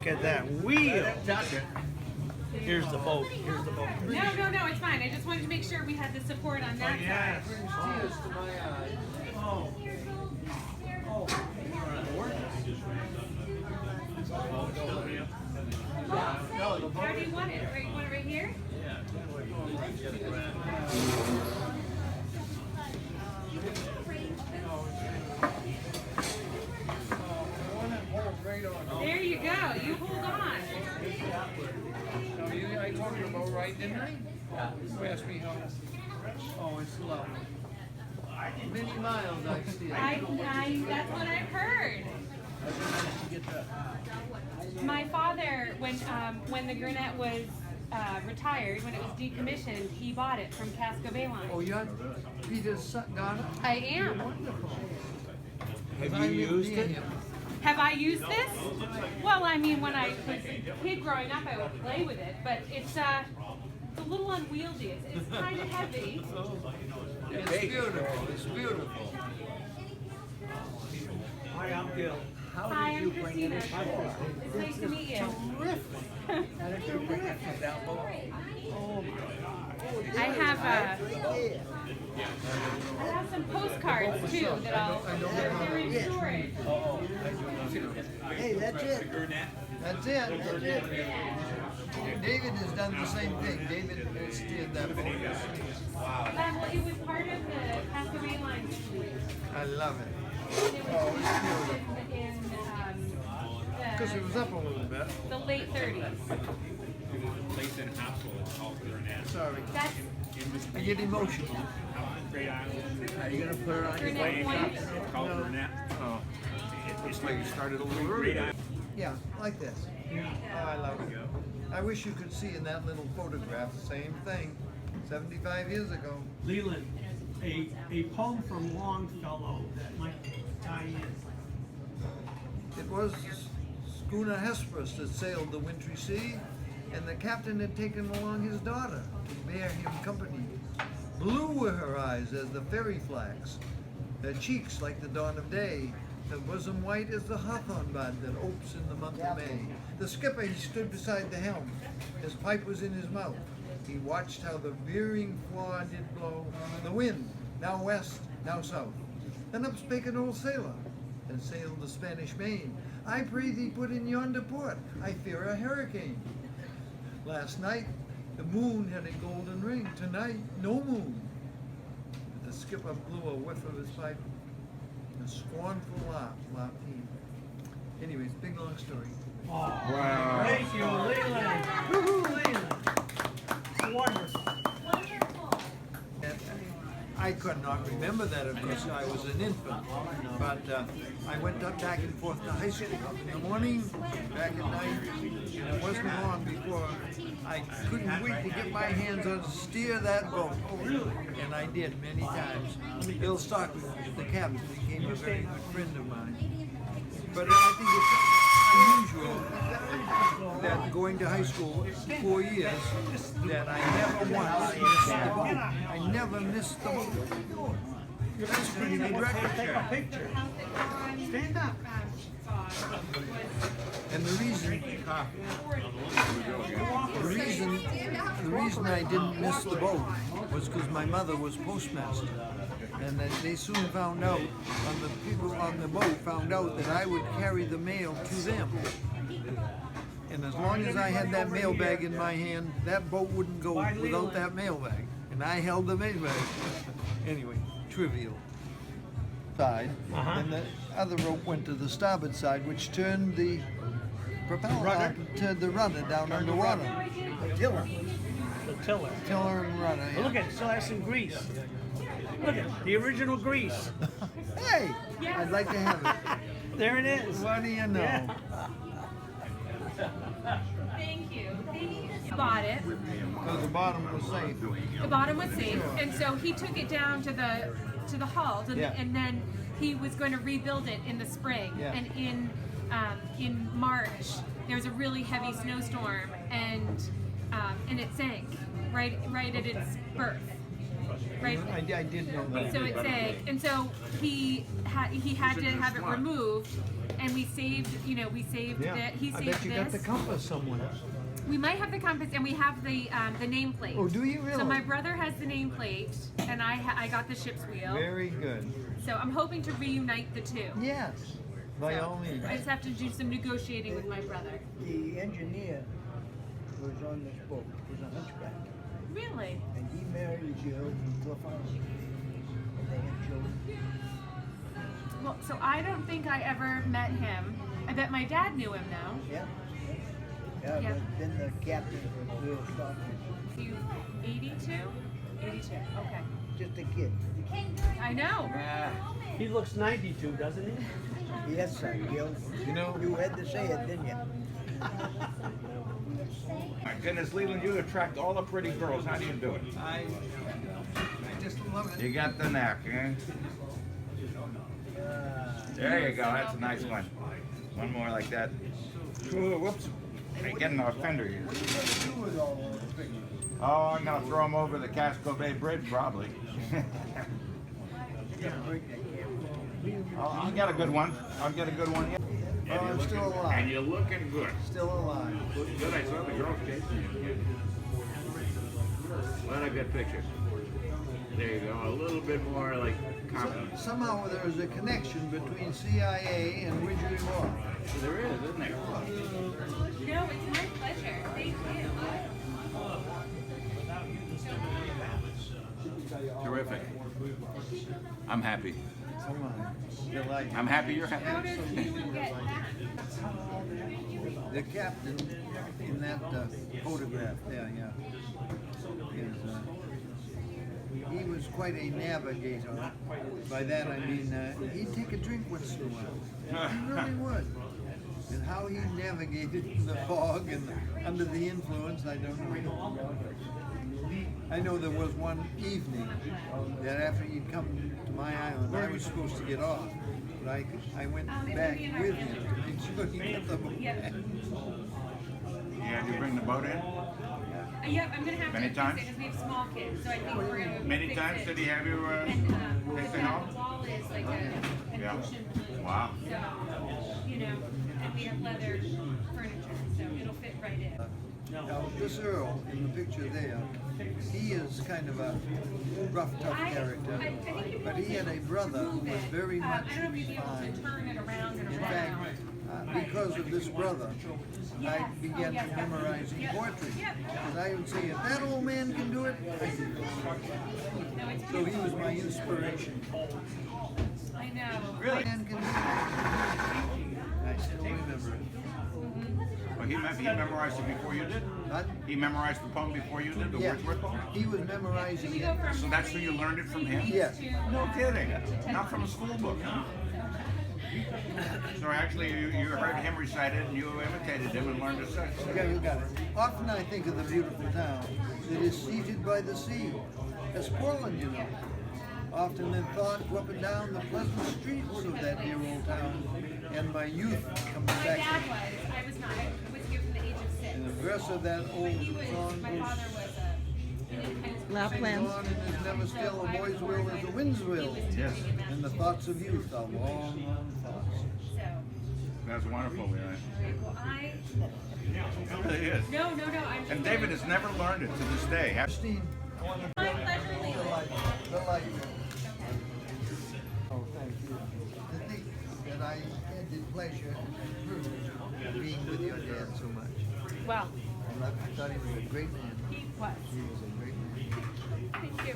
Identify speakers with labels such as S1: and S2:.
S1: Look at that wheel. Here's the boat. Here's the boat.
S2: No, it's fine. I just wanted to make sure we had the support on that side.
S3: Tears to my eyes.
S1: Oh.
S2: How do you want it? You want it right here? There you go. You hold on.
S3: I told you about right, didn't I? You asked me how. Oh, it's slow. Many miles I steer.
S2: That's what I've heard. My father, when the Gurnet was retired, when it was decommissioned, he bought it from Casco Bay Line.
S3: Oh, you're Peter's son, daughter?
S2: I am.
S3: Wonderful.
S1: Have you used it?
S2: Have I used this? Well, I mean, when I was a kid growing up, I would play with it, but it's a little unwieldy. It's kind of heavy.
S3: It's beautiful. It's beautiful.
S1: Hi, I'm Gil.
S2: Hi, I'm Christina. It's nice to meet you.
S3: How did you bring it from down below?
S1: Oh my God.
S2: I have some postcards too that they're in storage.
S3: Hey, that's it. That's it. That's it. David has done the same thing. David steered that boat. Wow.
S2: Well, it was part of the Casco Bay Line fleet.
S3: I love it.
S2: It was in
S3: Because it was up a little bit.
S2: the late 30s.
S3: Sorry.
S2: That's
S3: I get emotional. Are you going to put her on your
S2: Gurnet
S3: plate?
S2: Point.
S4: It's called Gurnet.
S3: Oh.
S4: It's like you started a little earlier.
S3: Yeah, like this. Oh, I love it. I wish you could see in that little photograph the same thing 75 years ago.
S1: Leland, a poem from Longfellow that might tie in.
S3: It was schooner Hesperus that sailed the wintry sea, and the captain had taken along his daughter to bear him company. Blue were her eyes as the fairy flax, their cheeks like the dawn of day, her bosom white as the hawthorn bud that opes in the month of May. The skipper, he stood beside the helm, his pipe was in his mouth. He watched how the veering flaw did blow, the wind, now west, now south. Then up spake an old sailor, and sailed the Spanish main. I pray thee put in yonder port, I fear a hurricane. Last night, the moon had a golden ring, tonight, no moon. The skipper blew a whiff of his pipe, a scornful laugh laughed he. Anyways, big long story.
S1: Wow. Thank you, Leland. Woohoo, Leland. Wonderful.
S3: And I could not remember that, of course, I was an infant. But I went up back and forth to high school in the morning, back at night. And it wasn't long before I couldn't wait to get my hands on to steer that boat. Oh, really? And I did many times. Bill Stockman, the captain, became a very good friend of mine. But I think it's unusual that going to high school 4 years, that I never once missed the boat. I never missed the boat. That's a pretty good record.
S1: Take a picture. Stand up.
S3: And the reason I didn't miss the boat was because my mother was postmaster, and that they soon found out, the people on the boat found out that I would carry the mail to them. And as long as I had that mail bag in my hand, that boat wouldn't go without that mail bag. And I held the mail bag. Anyway, trivial. Side, and the other rope went to the starboard side, which turned the propeller up to the rudder down underwater.
S1: The tiller. The tiller.
S3: Tiller and rudder.
S1: Well, look at it. Still has some grease. Look at it. The original grease.
S3: Hey, I'd like to have it.
S1: There it is.
S3: What do you know?
S1: Yeah.
S2: Thank you. He bought it.
S3: Because the bottom was safe.
S2: The bottom was safe, and so he took it down to the hull, and then he was going to rebuild it in the spring.
S3: Yeah.
S2: And in March, there was a really heavy snowstorm, and it sank right at its birth. right?
S3: I did know that.
S2: So it sank, and so he had to have it removed, and we saved, we saved
S3: Yeah.
S2: it. He
S3: I
S2: saved
S3: bet you got the
S2: this.
S3: compass somewhere.
S2: We might have the compass, and we have the nameplate.
S3: Oh, do you really?
S2: So my brother has the nameplate, and I got the ship's wheel.
S3: Very good.
S2: So I'm hoping to reunite the two.
S3: Yes, by
S2: So
S3: all means.
S2: I just have to do some negotiating with my brother.
S5: The engineer was on this boat, was a hunchback,
S2: Really?
S5: and he married Jill to a farmer, and they had children.
S2: Well, so I don't think I ever met him. I bet my dad knew him though.
S5: Yeah. Yeah,
S2: Yeah.
S5: but then the captain was real stocky,
S2: You 82? 82. Okay.
S5: just a kid.
S2: I know.
S6: He looks 92, doesn't he?
S5: Yes, sir, Gil.
S3: You know,
S5: You had to say it, didn't you?
S4: My goodness, Leland, you attract all the pretty girls. How do you do it?
S3: I just love it.
S4: You got the knack, eh? There you go. That's a nice one. One more like that. Ooh, whoops. I'm getting an offender here.
S5: What are you going to do with all those pictures?
S4: Oh, I'm going to throw them over the Casco Bay Bridge, probably.
S5: You're going to break that camera.
S4: I'll get a good one. I'll get a good one.
S3: Oh, I'm still alive.
S4: And you're looking good.
S3: Still alive.
S4: Good. I saw the girls chasing you. What a good picture. There you go. A little bit more like confidence.
S3: Somehow there is a connection between CIA and Widgery Law.
S4: There is, isn't there?
S2: No, it's my pleasure. Thank you.
S4: Terrific. I'm happy.
S3: Come on. Delighted.
S4: I'm happy you're
S2: How
S4: happy.
S2: did you get that?
S3: The captain in that photograph there, he was quite a navigator. By that I mean he'd take a drink once in a while. He really would. And how he navigated the fog and under the influence, I don't know. I know there was one evening that after he'd come to my island, I was supposed to get off, but I went back with him to make sure he got the boat back.
S4: Yeah, did you bring the boat in?
S2: Yeah, I'm gonna have
S4: Many
S2: to
S4: times?
S2: because we have small kids, so I think we're gonna
S4: Many
S2: fix
S4: times
S2: it.
S4: did he have you
S2: And
S4: fix
S2: the
S4: it all?
S2: wall is like an
S4: Yeah.
S2: ocean blue.
S4: Wow.
S2: So, and we have leather furniture, so it'll fit right in.
S3: Now, this Earl in the picture there, he is kind of a rough, tough character,
S2: I think you'd be
S3: but
S2: able
S3: he
S2: to
S3: had a brother who
S2: move
S3: was
S2: it.
S3: very much
S2: I don't know if you'd be able to
S3: refined.
S2: turn it around and
S3: In
S2: around.
S3: fact, because of this brother, I began to memorizing poetry. Because I would say, if that old man can do it, I can do it.
S2: No, it's
S3: So he was my inspiration.
S2: I know.
S4: Really?
S3: Man can do it. I still remember it.
S4: Well, he memorized it before you did?
S3: Not,
S4: He memorized the poem before you did, the
S3: yeah,
S4: Wordsworth poem?
S3: he was memorizing
S2: We
S3: it.
S2: go from
S4: So that's where you learned it from him?
S3: Yes.
S4: No kidding. Not from a school book, huh? So actually, you heard him recite it and you imitated him and learned to sing.
S3: Okay, you got it. Often I think of the beautiful town that is seated by the sea. That's Portland, you know. Often in thought go up and down the pleasant streets of that dear old town, and my youth comes
S2: My
S3: back.
S2: dad was. I was not. I was here from the age of 6.
S3: And the verse of that old
S2: He was.
S3: song
S2: My
S3: goes,
S2: father was he did kind of
S3: sings
S7: Lapland.
S3: on and is never still, a boy's will is a wind's will.
S4: Yes.
S3: And the thoughts of youth are long, long thoughts.
S2: So,
S4: That's wonderful, yeah.
S2: well,
S4: It really is.
S2: no. I'm
S4: And David has never learned it to this day.
S3: Christine, I want to
S2: My pleasure, Leland.
S3: delight you. Oh, thank you. To think that I had the pleasure and privilege of being with your dad so much.
S2: Well,
S3: I thought he was a great man.
S2: he was.
S3: He was a great man.
S2: Thank you.